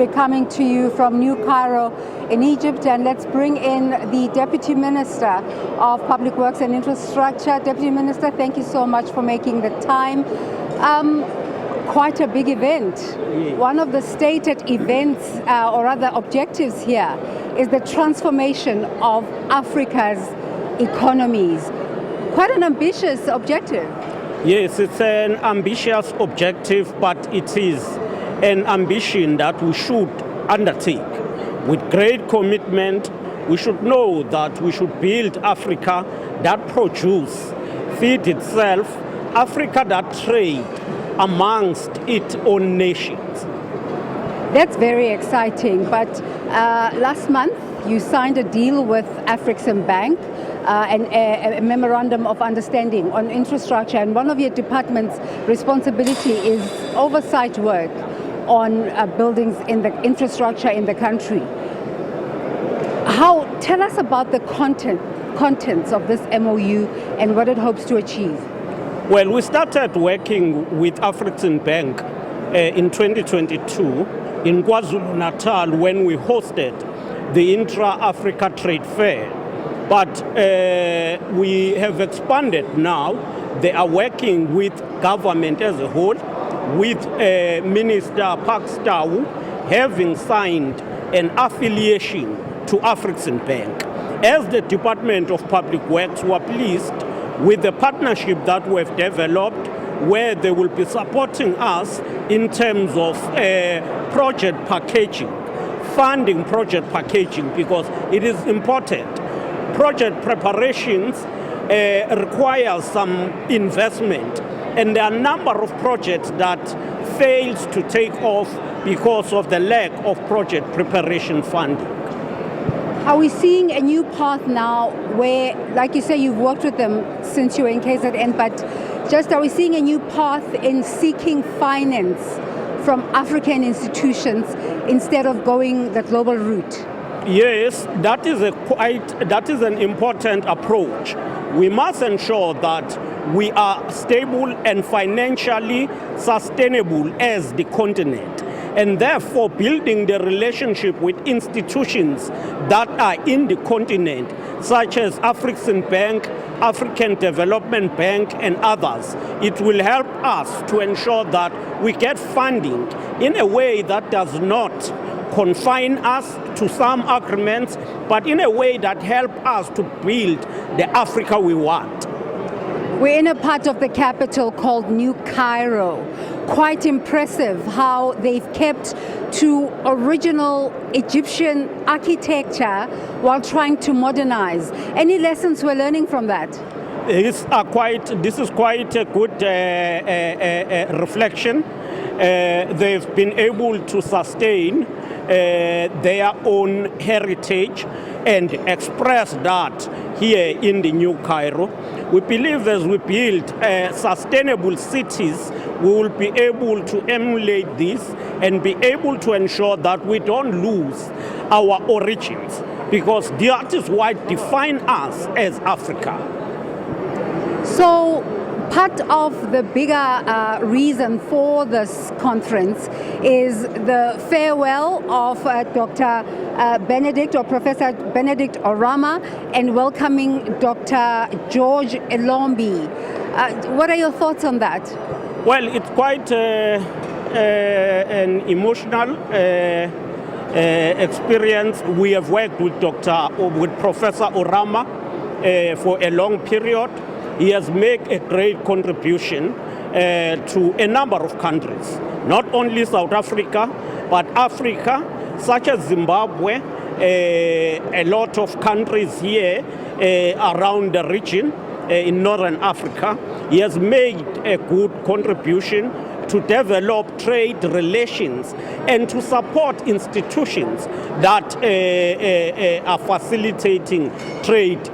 We're coming to you from New Cairo in Egypt, and let's bring in the Deputy Minister of Public Works and Infrastructure. Deputy Minister, thank you so much for making the time. Quite a big event. Yes. One of the stated events, or rather objectives here, is the transformation of Africa's economies. Quite an ambitious objective. Yes, it's an ambitious objective, but it is an ambition that we should undertake with great commitment. We should know that we should build Africa that produce, feed itself, Africa that trade amongst its own nations. That's very exciting, but last month you signed a deal with Afreximbank, and a memorandum of understanding on infrastructure, and one of your department's responsibility is oversight work on buildings in the infrastructure in the country. Tell us about the contents of this MOU and what it hopes to achieve. Well, we started working with Afreximbank in 2022 in KwaZulu-Natal when we hosted the Intra-Africa Trade Fair. But we have expanded now. They are working with government as a whole, with Minister Pakstawu having signed an affiliation to Afreximbank. As the Department of Public Works, we are pleased with the partnership that we have developed, where they will be supporting us in terms of project packaging, funding project packaging, because it is important. Project preparations require some investment, and there are a number of projects that fails to take off because of the lack of project preparation funding. Are we seeing a new path now where, like you say, you've worked with them since you were in KZN, but just are we seeing a new path in seeking finance from African institutions instead of going the global route? Yes, that is an important approach. We must ensure that we are stable and financially sustainable as the continent, and therefore building the relationship with institutions that are in the continent, such as Afreximbank, African Development Bank, and others. It will help us to ensure that we get funding in a way that does not confine us to some agreements, but in a way that help us to build the Africa we want. We're in a part of the capital called New Cairo. Quite impressive how they've kept to original Egyptian architecture while trying to modernize. Any lessons we're learning from that? This is quite a good reflection. They've been able to sustain their own heritage and express that here in the New Cairo. We believe as we build sustainable cities, we will be able to emulate this and be able to ensure that we don't lose our origins, because that is what defines us as Africa. So, part of the bigger reason for this conference is the farewell of Dr. Benedict, or Professor Benedict Orama, and welcoming Dr. George Elombi. What are your thoughts on that? Well, it's quite an emotional experience. We have worked with Professor Orama for a long period. He has made a great contribution to a number of countries, not only South Africa, but Africa, such as Zimbabwe, a lot of countries here around the region in Northern Africa. He has made a good contribution to develop trade relations and to support institutions that are facilitating trade